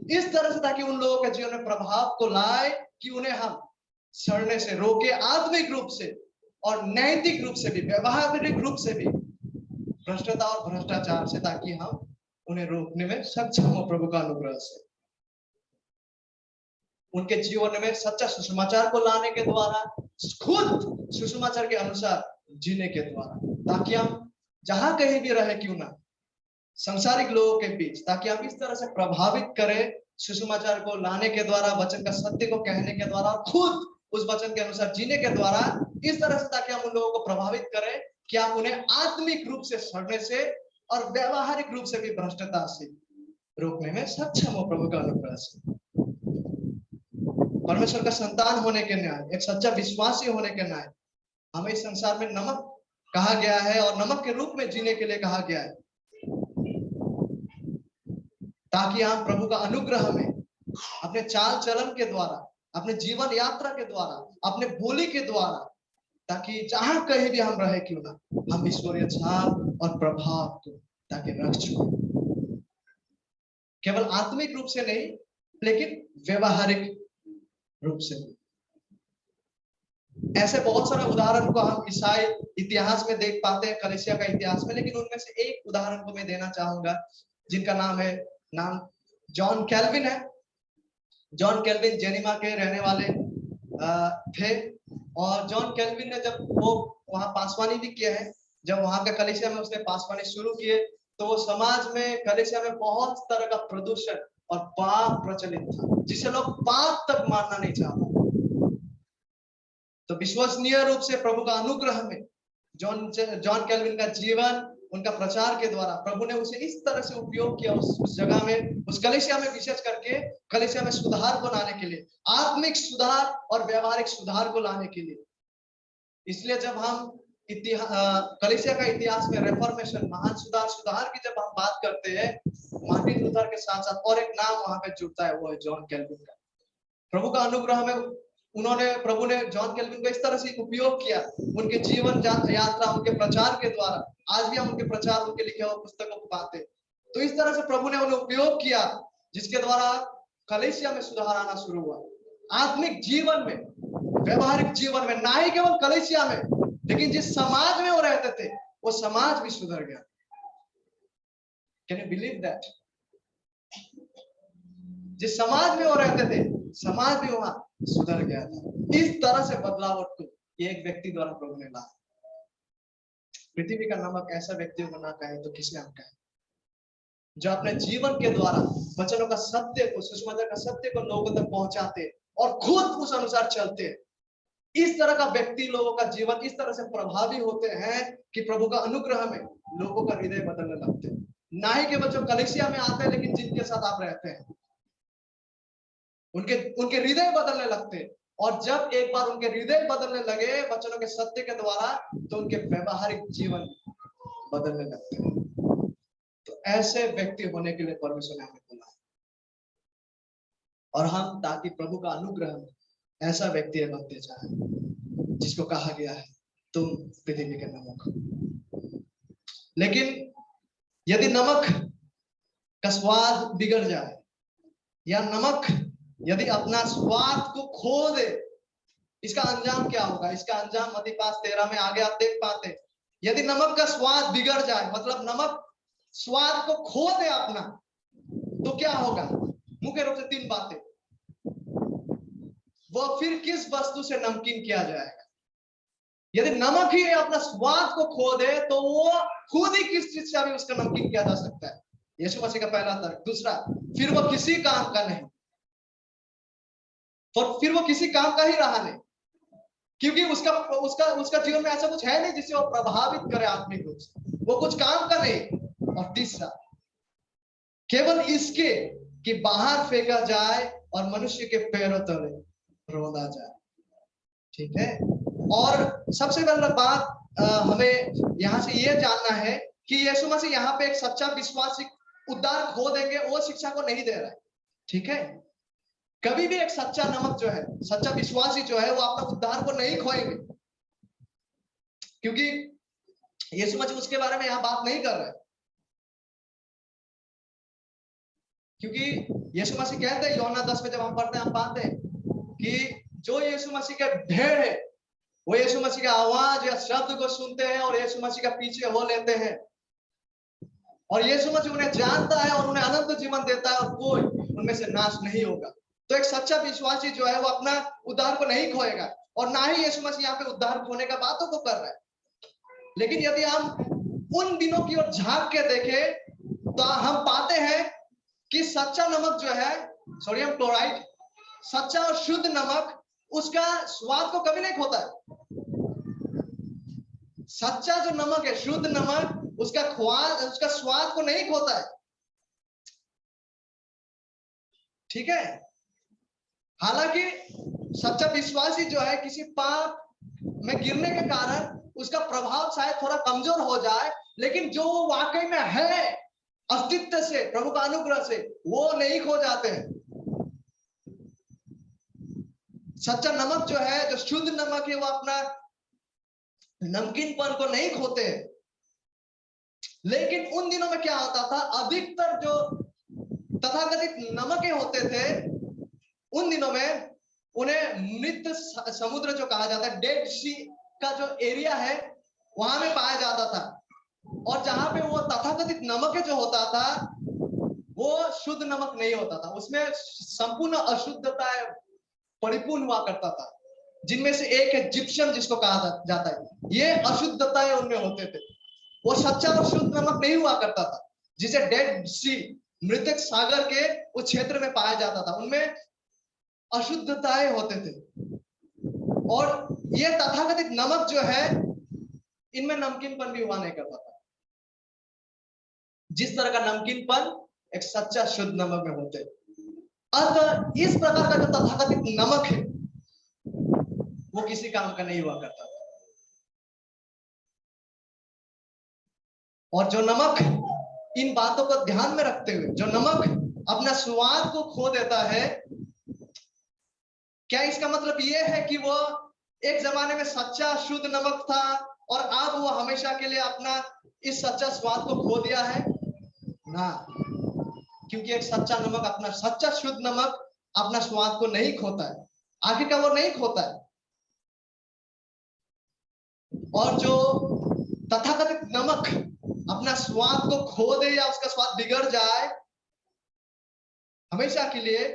इस तरह से, ताकि उन लोगों के जीवन में प्रभाव को लाए कि उन्हें हम सड़ने से रोके, आत्मिक रूप से और नैतिक रूप से भी, व्यवहारिक रूप से भी, भ्रष्टता और भ्रष्टाचार से, ताकि हम उन्हें रोकने में सक्षम हो प्रभु का अनुग्रह से। उनके जीवन में सच्चा सुसमाचार को लाने के द्वारा, खुद सुसमाचार के अनुसार जीने के द्वारा, ताकि हम जहां कहीं भी रहे क्यों ना संसारिक लोगों के बीच, ताकि हम इस तरह से प्रभावित करें सुसमाचार को लाने के द्वारा, वचन का सत्य को कहने के द्वारा, खुद उस वचन के अनुसार जीने के द्वारा, इस तरह से ताकि हम उन लोगों को प्रभावित करें कि आप उन्हें आत्मिक रूप से सड़ने से और व्यवहारिक रूप से भी भ्रष्टता से रोकने में सक्षम हो प्रभु का अनुग्रह से। परमेश्वर का संतान होने के नाते, एक सच्चा विश्वासी होने के नाते हमें इस संसार में नमक कहा गया है और नमक के रूप में जीने के लिए कहा गया है, ताकि हम प्रभु का अनुग्रह में अपने चाल चलन के द्वारा, अपने जीवन यात्रा के द्वारा, अपने बोली के द्वारा, ताकि जहां कहीं भी हम रहे क्यों ना, हम ईश्वरीय छाप और प्रभाव को ताकि रख चुके, केवल आत्मिक रूप से नहीं लेकिन व्यवहारिक रूप से। ऐसे बहुत सारे उदाहरण को हम ईसाई इतिहास में देख पाते हैं, कलीसिया का इतिहास में, लेकिन उनमें से एक उदाहरण को मैं देना चाहूंगा जिनका नाम जॉन कैल्विन है। जॉन कैल्विन जेनीमा के रहने वाले थे और जॉन कैल्विन ने जब वो वहां पासवानी भी किया है, जब वहां के कलीसिया में उसने पासवानी शुरू किए तो वो समाज में, कलीसिया में बहुत तरह का प्रदूषण और पाप प्रचलित था जिसे लोग पाप तक मानना नहीं चाहते। तो विश्वसनीय रूप से प्रभु का अनुग्रह में जॉन कैल्विन का जीवन, उनका प्रचार के द्वारा प्रभु ने उसे इस तरह से उपयोग किया उस जगह में, उस कलीसिया में, विशेष करके कलीसिया में सुधार को लाने के लिए, आत्मिक सुधार और व्यवहारिक सुधार को लाने के लिए। इसलिए जब हम कलीसिया का इतिहास में रेफॉर्मेशन, महान सुधार की जब हम बात करते हैं, मार्टिन लूथर के साथ साथ और एक नाम वहां पे जुड़ता है, वो है जॉन कैल्विन का। प्रभु का अनुग्रह में प्रभु ने जॉन कैल्विन को इस तरह से उपयोग किया, उनके जीवन यात्रा, उनके प्रचार के द्वारा। आज भी हम उनके प्रचार, उनके लिखे हुए पुस्तकों को पाते। तो इस तरह से प्रभु ने उन्हें उपयोग किया जिसके द्वारा कलीसिया में सुधार आना शुरू हुआ, आत्मिक जीवन में, व्यवहारिक जीवन में, ना ही केवल कलीसिया में, लेकिन जिस समाज में वो रहते थे वो समाज भी सुधर गया। Can you believe that? जिस समाज में वो रहते थे समाज भी वहां सुधर गया था। इस तरह से बदलाव को एक व्यक्ति द्वारा प्रभु ने लाया। पृथ्वी का नमक ऐसा व्यक्तियों को ना कहे तो किसे हम कहें, जो अपने जीवन के द्वारा वचनों का सत्य को, सुसमाचार का सत्य को लोगों तक पहुंचाते और खुद उस अनुसार चलते। इस तरह का व्यक्ति, लोगों का जीवन इस तरह से प्रभावी होते हैं कि प्रभु का अनुग्रह में लोगों का हृदय बदलने लगते हैं। ना ही केवल जो कलीसिया में आते हैं, लेकिन जिनके साथ आप रहते हैं उनके हृदय बदलने लगते। और जब एक बार उनके हृदय बदलने लगे वचनों के सत्य के द्वारा, तो उनके व्यवहारिक जीवन बदलने लगते हैं। तो ऐसे व्यक्ति होने के लिए परमेश्वर ने हमें बोला, और हम ताकि प्रभु का अनुग्रह में ऐसा व्यक्ति बनते जाए जिसको कहा गया है तुम पृथ्वी के नमक हो। लेकिन यदि नमक का स्वाद बिगड़ जाए, या नमक यदि अपना स्वाद को खो दे, इसका अंजाम क्या होगा? इसका अंजाम मत्ती 5:13 में आगे आप देख पाते। यदि नमक का स्वाद बिगड़ जाए, मतलब नमक स्वाद को खो दे अपना, तो क्या होगा? मुख्य रूप से 3 बातें। वह फिर किस वस्तु से नमकीन किया जाएगा? यदि नमक ही अपना स्वाद को खो दे तो वो खुद ही किस चीज से भी उसका नमकीन किया जा सकता है? यीशु मसीह का पहला तर्क। दूसरा, फिर वो किसी काम का नहीं, और फिर वो किसी काम का ही रहा नहीं, क्योंकि उसका जीवन में ऐसा कुछ है नहीं जिससे वो प्रभावित करे आत्मिक रूप से, वो कुछ काम का नहीं। और तीसरा, केवल इसके कि बाहर फेंका जाए और मनुष्य के पैरों तले रौंदा जाए। ठीक है। और सबसे पहला बात हमें यहां से यह जानना है कि यीशु मसीह यहाँ पे एक सच्चा विश्वासी उद्धार खो देंगे वो शिक्षा को नहीं दे रहा है। ठीक है। कभी भी एक सच्चा नमक जो है, सच्चा विश्वासी जो है, वो अपना उद्धार को नहीं खोएंगे, क्योंकि यीशु मसीह उसके बारे में यहाँ बात नहीं कर रहे। क्योंकि यीशु मसीह कहते हैं यूहन्ना 10 में जब हम पढ़ते हैं, हम पाते हैं कि जो यीशु मसीह के भेड़ है वो यीशु मसीह का आवाज या शब्द को सुनते हैं और यीशु मसीह का पीछे हो लेते हैं, और यीशु मसीह उन्हें जानता है और उन्हें अनंत जीवन देता है और कोई उनमें से नाश नहीं होगा। तो एक सच्चा विश्वासी जो है वो अपना उद्धार को नहीं खोएगा, और ना ही यीशु मसीह यहाँ पे उद्धार खोने का बातों को कर रहा है। लेकिन यदि हम उन दिनों की ओर झांक के देखें तो हम पाते हैं कि सच्चा नमक जो है, सोडियम क्लोराइड, सच्चा और शुद्ध नमक, उसका स्वाद को कभी नहीं खोता है। सच्चा जो नमक है, शुद्ध नमक, उसका स्वाद को नहीं खोता है। ठीक है। हालांकि सच्चा विश्वासी जो है किसी पाप में गिरने के कारण उसका प्रभाव शायद थोड़ा कमजोर हो जाए, लेकिन जो वो वाकई में है अस्तित्व से, प्रभु का अनुग्रह से, वो नहीं खो जाते हैं। सच्चा नमक जो है, जो शुद्ध नमक है, वो अपना नमकीनपन को नहीं खोते। लेकिन उन दिनों में क्या होता था, अधिकतर जो तथाकथित नमके होते थे उन दिनों में उन्हें मृत समुद्र जो कहा जाता है, डेड सी का जो एरिया है वहां में पाया जाता था। और जहां पे वो तथाकथित नमक जो होता था वो शुद्ध नमक नहीं होता था, उसमें संपूर्ण अशुद्धता परिपूर्ण हुआ करता था, जिनमें से एक है जिप्सम, जिसको कहा जाता है। ये अशुद्धताएं उनमें होते थे, वो सच्चा और शुद्ध नमक नहीं हुआ करता था, जिसे डेड सी, मृतक सागर के उस क्षेत्र में पाया जाता था, उनमें अशुद्धताएं होते थे। और ये तथाकथित नमक जो है, इनमें नमकीनपन भी हुआ नहीं करता था, जिस तरह का नमकीनपन एक सच्चा शुद्ध नमक में होते। अतः इस प्रकार का जो तथाकथित नमक है वो किसी काम का नहीं हुआ करता था। और जो नमक, इन बातों को ध्यान में रखते हुए, जो नमक अपना स्वाद को खो देता है, क्या इसका मतलब यह है कि वो एक जमाने में सच्चा शुद्ध नमक था और अब वो हमेशा के लिए अपना इस सच्चा स्वाद को खो दिया है? ना, क्योंकि एक सच्चा नमक, अपना सच्चा शुद्ध नमक अपना स्वाद को नहीं खोता है, आखिरकार वो नहीं खोता है। और जो तथाकथित नमक अपना स्वाद को खो दे या उसका स्वाद बिगड़ जाए हमेशा के लिए,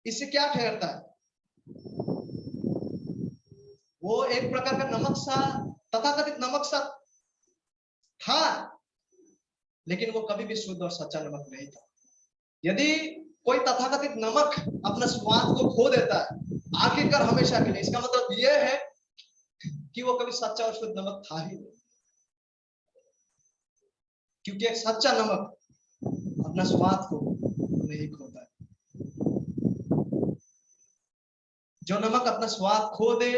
इससे क्या ठहरता है? वो एक प्रकार का नमक सा, तथाकथित नमक सा था, लेकिन वो कभी भी शुद्ध और सच्चा नमक नहीं था। यदि कोई तथाकथित नमक अपना स्वाद को खो देता है आखिरकार हमेशा के लिए, इसका मतलब यह है कि वो कभी सच्चा और शुद्ध नमक था ही नहीं। क्योंकि एक सच्चा नमक अपना स्वाद को नहीं खोता है। जो नमक अपना स्वाद खो दे,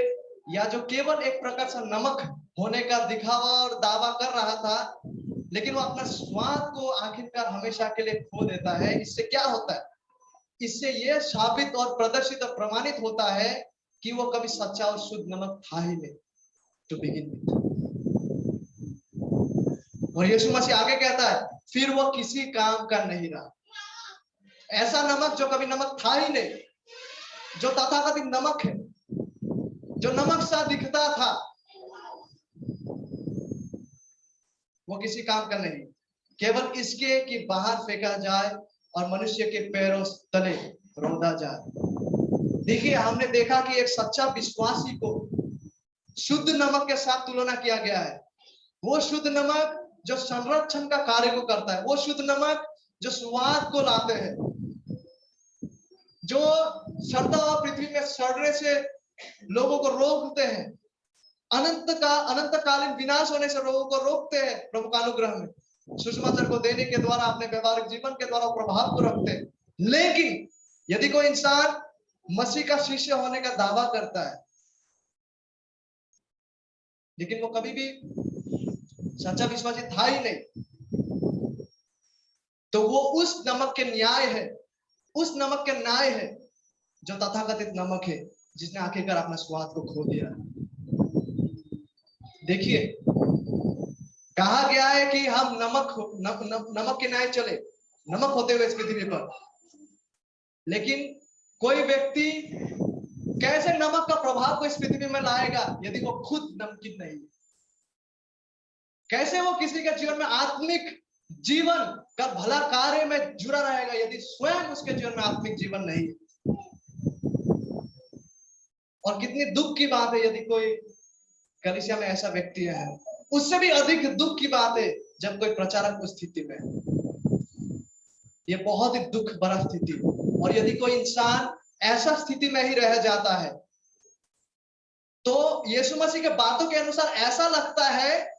या जो केवल एक प्रकार से नमक होने का दिखावा और दावा कर रहा था, लेकिन वो अपना स्वाद को आखिरकार हमेशा के लिए खो देता है, इससे क्या होता है? इससे यह साबित और प्रदर्शित और प्रमाणित होता है कि वो कभी सच्चा और शुद्ध नमक था ही नहीं टू बिगिन विथ। और यीशु मसीह आगे कहता है, फिर वो किसी काम का नहीं रहा। ऐसा नमक जो कभी नमक था ही नहीं, जो तथाकथित नमक है, जो नमक सा दिखता था, वो किसी काम का नहीं, केवल इसके कि बाहर फेंका जाए और मनुष्य के पैरों तले रौंदा जाए। देखिए, हमने देखा कि एक सच्चा विश्वासी को शुद्ध नमक के साथ तुलना किया गया है। वो शुद्ध नमक जो संरक्षण का कार्य को करता है, वो शुद्ध नमक जो स्वाद को लाते हैं, जो सड़ता हुआ पृथ्वी में सड़ने से लोगों को रोकते हैं, अनंतकालीन विनाश होने से लोगों को रोकते हैं, प्रभु का अनुग्रह में सुसमाचार को देने के द्वारा, अपने व्यवहारिक जीवन के द्वारा प्रभाव को रखते हैं। लेकिन यदि कोई इंसान मसीह का शिष्य होने का दावा करता है, लेकिन वो कभी भी सच्चा विश्वासी था ही नहीं, तो वो उस नमक के न्याय है, उस नमक के न्याय है जो तथाकथित नमक है, जिसने आखिरकार अपना स्वाद को खो दिया। देखिए, कहा गया है कि हम नमक के न्याय चले, नमक होते हुए इस पृथ्वी पर। लेकिन कोई व्यक्ति कैसे नमक का प्रभाव को इस पृथ्वी में लाएगा यदि वो खुद नमकीन नहीं है? कैसे वो किसी के जीवन में आत्मिक जीवन का भला कार्य में जुड़ा रहेगा यदि स्वयं उसके जीवन में आत्मिक जीवन नहीं है? और कितनी दुख की बात है यदि कोई कलीसिया में ऐसा व्यक्ति है। उससे भी अधिक दुख की बात है जब कोई प्रचारक उस स्थिति में है। ये बहुत ही दुख भरा स्थिति। और यदि कोई इंसान ऐसा स्थिति में ही रह जाता है तो यीशु मसीह के बातों के अनुसार ऐसा लगता है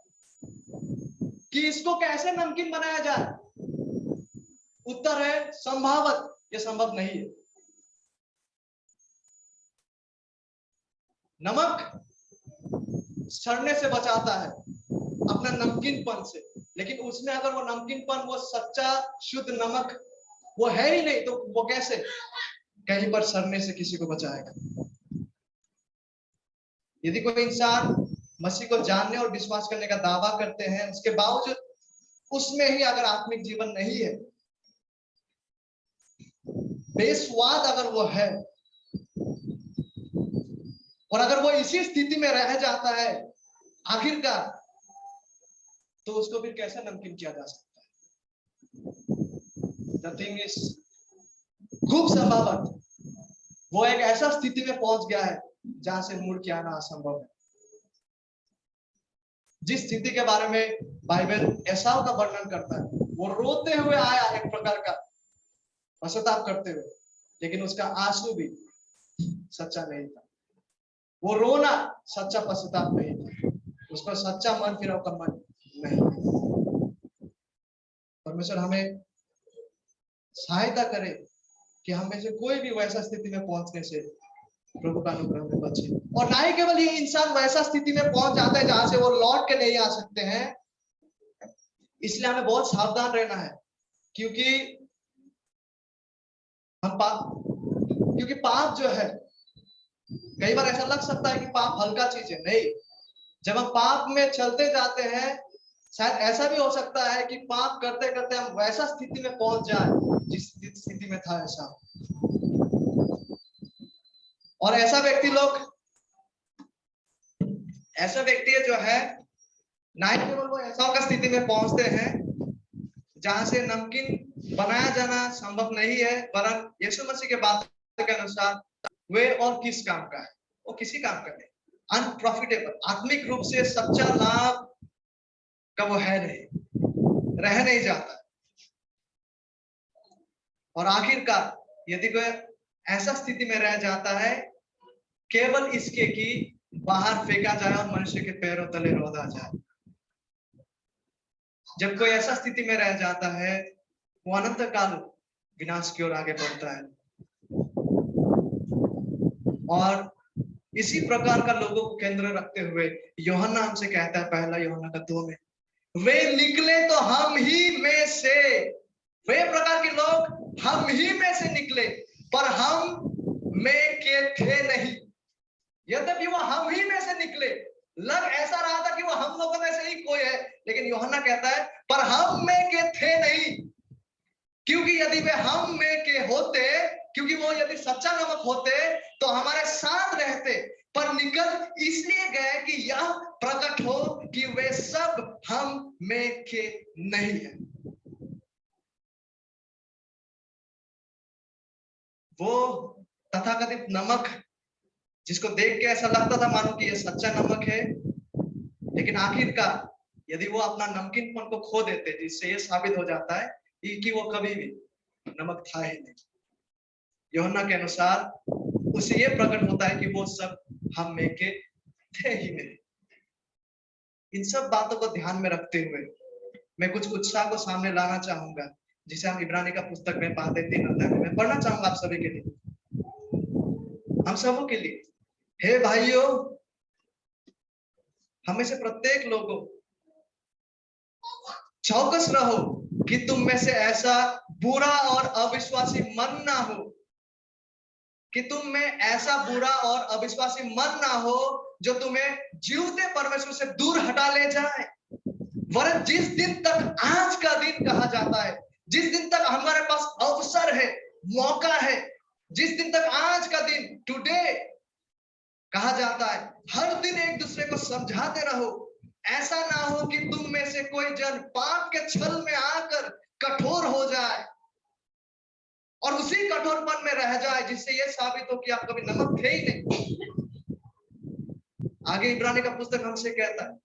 कि इसको कैसे नमकीन बनाया जाए। उत्तर है संभावत ये संभव नहीं है। नमक सड़ने से बचाता है, अपना नमकीनपन से, लेकिन उसमें अगर वो नमकीनपन, वो सच्चा शुद्ध नमक वो है ही नहीं, तो वो कैसे कहीं पर सड़ने से किसी को बचाएगा। यदि कोई इंसान मसीह को जानने और विश्वास करने का दावा करते हैं, उसके बावजूद उसमें ही अगर आत्मिक जीवन नहीं है, बेस्वाद अगर वो है, और अगर वो इसी स्थिति में रह जाता है आखिरकार, तो उसको फिर कैसे नमकीन किया जा सकता है। The thing is, खूब संभवत वो एक ऐसा स्थिति में पहुंच गया है जहां से मुड़ के आना असंभव है। जिस स्थिति के बारे में बाइबल एसाव का वर्णन करता है, वो रोते हुए आया एक प्रकार का पश्चाताप करते हुए, लेकिन उसका आंसू भी सच्चा नहीं था। वो रोना सच्चा पश्चाताप नहीं था, उसका सच्चा मन फिर का मन नहीं। परमेश्वर हमें सहायता करे कि हम में से कोई भी वैसा स्थिति में पहुंचने से प्रभु का अनुग्रह में बचे। और ना ही केवल ये इंसान वैसा स्थिति में पहुंच जाता है जहां से वो लौट के नहीं आ सकते हैं, इसलिए हमें बहुत सावधान रहना है, क्योंकि पाप जो है, कई बार ऐसा लग सकता है कि पाप हल्का चीज है। नहीं, जब हम पाप में चलते जाते हैं, शायद ऐसा भी हो सकता है कि पाप करते करते हम वैसा स्थिति में पहुंच जाए जिस स्थिति में था ऐसा। और ऐसा व्यक्ति जो है, ना ही केवल वो ऐसा का स्थिति में पहुंचते हैं जहां से नमकीन बनाया जाना संभव नहीं है, वरन यीशु मसीह के बात के अनुसार वे और किस काम का है, वो किसी काम का नहीं, अनप्रॉफिटेबल, आत्मिक रूप से सच्चा लाभ का वो है नहीं, रह नहीं जाता। और आखिरकार यदि कोई ऐसा स्थिति में रह जाता है केवल इसके कि बाहर फेंका जाए और मनुष्य के पैरों तले रौंदा जाए। जब कोई ऐसा स्थिति में रह जाता है, वो अनंत काल विनाश की ओर आगे बढ़ता है। और इसी प्रकार का लोगों को केंद्र रखते हुए यूहन्ना हमसे कहता है, पहला यूहन्ना का 2 में, वे निकले तो हम ही में से, वे प्रकार के लोग हम ही में से निकले, पर हम में के थे नहीं। यद्यपि वो हम ही में से निकले, लग ऐसा रहा था कि वो हम लोगों में से ही कोई है, लेकिन यूहन्ना कहता है पर हम में के थे नहीं, क्योंकि यदि वे हम में के होते, क्योंकि वो यदि सच्चा नमक होते तो हमारे साथ रहते, पर निकल इसलिए गए कि यह प्रकट हो कि वे सब हम में के नहीं है। वो तथाकथित नमक जिसको देख के ऐसा लगता था मानो कि ये सच्चा नमक है, लेकिन आखिरकार यदि वो अपना नमकीनपन को खो देते, जिससे ये साबित हो जाता है कि वो कभी भी नमक था ही नहीं। यूहन्ना के अनुसार उसे ये प्रकट होता है कि वो सब हम में के थे ही नहीं। इन सब बातों को ध्यान में रखते हुए मैं कुछ उत्साह को सामने लाना चाहूंगा, जिसे हम इब्रानी का पुस्तक में पाते 3 अध्याय में पढ़ना चाहूंगा आप सभी के लिए, हम सबों के लिए। हे भाइयों, हमें से प्रत्येक लोगों चौकस रहो कि तुम में से ऐसा बुरा और अविश्वासी मन ना हो, कि तुम में ऐसा बुरा और अविश्वासी मन ना हो जो तुम्हें जीवते परमेश्वर से दूर हटा ले जाए। वरन जिस दिन तक आज का दिन कहा जाता है, जिस दिन तक हमारे पास अवसर है, मौका है, जिस दिन तक आज का दिन टुडे कहा जाता है, हर दिन एक दूसरे को समझाते रहो। ऐसा ना हो कि तुम में से कोई जन पाप के छल में आकर कठोर हो जाए और उसी कठोरपन में रह जाए, जिससे यह साबित हो कि आप कभी नमक थे ही नहीं। आगे इब्रानी का पुस्तक हमसे कहता है,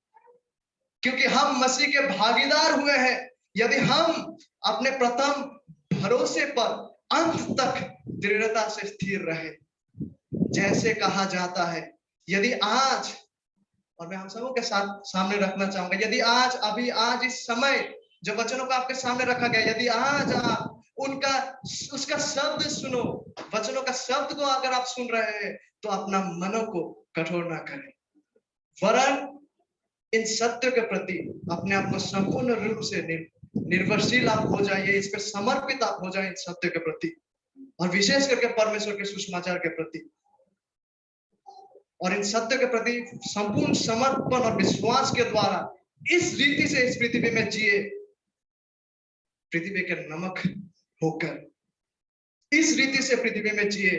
क्योंकि हम मसीह के भागीदार हुए हैं यदि हम अपने प्रथम भरोसे पर अंत तक दृढ़ता से स्थिर रहे। जैसे कहा जाता है, यदि आज, और मैं हम सबों के साथ सामने रखना चाहूंगा, यदि आज, अभी आज इस समय जो वचनों को आपके सामने रखा गया, यदि आज आप उनका उसका शब्द सुनो, वचनों का शब्द को अगर आप सुन रहे हैं तो अपना मनों को कठोर ना करें, वरन इन सत्य के प्रति अपने आप को संपूर्ण रूप से निर्भरशील आप हो जाइए, इस पर समर्पित आप हो जाए इन सत्य के प्रति, और विशेष करके परमेश्वर के सुसमाचार के प्रति, और इन सत्य के प्रति संपूर्ण समर्पण और विश्वास के द्वारा इस रीति से इस पृथ्वी में जिए, पृथ्वी के नमक होकर इस रीति से पृथ्वी में जिए,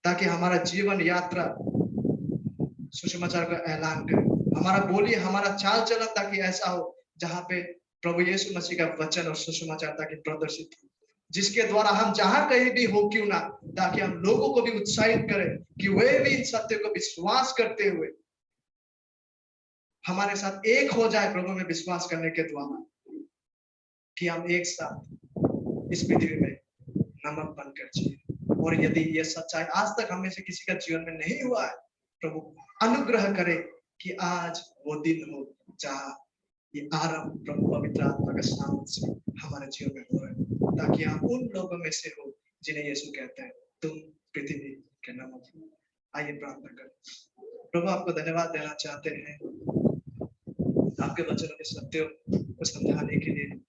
ताकि हमारा जीवन यात्रा सुसमाचार का ऐलान करे, हमारा बोली, हमारा चाल चलन ताकि ऐसा हो जहां पे प्रभु यीशु मसीह का वचन और सुसमाचार ताकि प्रदर्शित हो, जिसके द्वारा हम जहां कहीं भी हो क्यों ना, ताकि हम लोगों को भी उत्साहित करें कि वे भी इन सत्य को विश्वास करते हुए हमारे साथ एक हो जाए प्रभु में विश्वास करने के द्वारा, कि हम एक साथ इस पृथ्वी में नमक बनकर जिए। और यदि ये सच्चाई आज तक हमें से किसी का जीवन में नहीं हुआ है, प्रभु अनुग्रह करे कि आज वो दिन हो जहां ये आरंभ प्रभु पवित्र आत्मा के सामने से हमारे जीवन में हो रहा है, ताकि हम उन लोगों में से हो जिन्हें यीशु कहते हैं तुम पृथ्वी के नमक हो। आइए प्रार्थना करें। प्रभु आपको धन्यवाद देना चाहते हैं आपके वचनों के सत्यों को समझाने के लिए।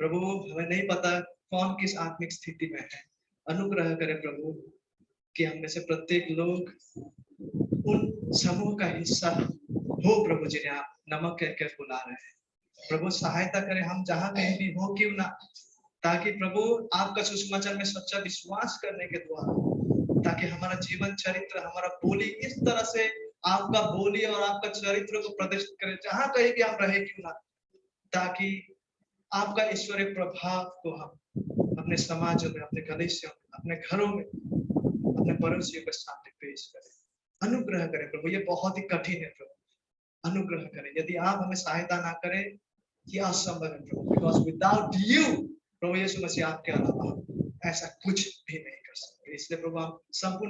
प्रभु हमें नहीं पता कौन किस आत्मिक स्थिति में है, अनुग्रह करे प्रभु कि हम में से प्रत्येक लोग उन समूह का हिस्सा हो प्रभु जिन्हें आप नमक कहकर बुला रहे हैं। प्रभु सहायता करें हम जहां कहीं भी हो क्यों ना, ताकि प्रभु आपका सुसमाचार में सच्चा विश्वास करने के द्वारा, ताकि हमारा जीवन चरित्र, हमारा बोली इस तरह से आपका बोली और आपका चरित्र को प्रदर्शित करे जहां कहीं भी हम रहे क्यों ना, ताकि आपका ईश्वरीय प्रभाव को हम अपने समाजों में, अपने कलीसियों में, अपने घरों में, अपने पड़ोसियों के सामने पेश करें। अनुग्रह करें प्रभु, ये बहुत ही कठिन है प्रभु, अनुग्रह करें। यदि आप हमें सहायता ना करें ये असंभव है प्रभु, बिकॉज विदाउट यू प्रभु यीशु मसीह आपके अलावा ऐसा कुछ भी नहीं कर सकते। इसलिए प्रभु हम संपूर्ण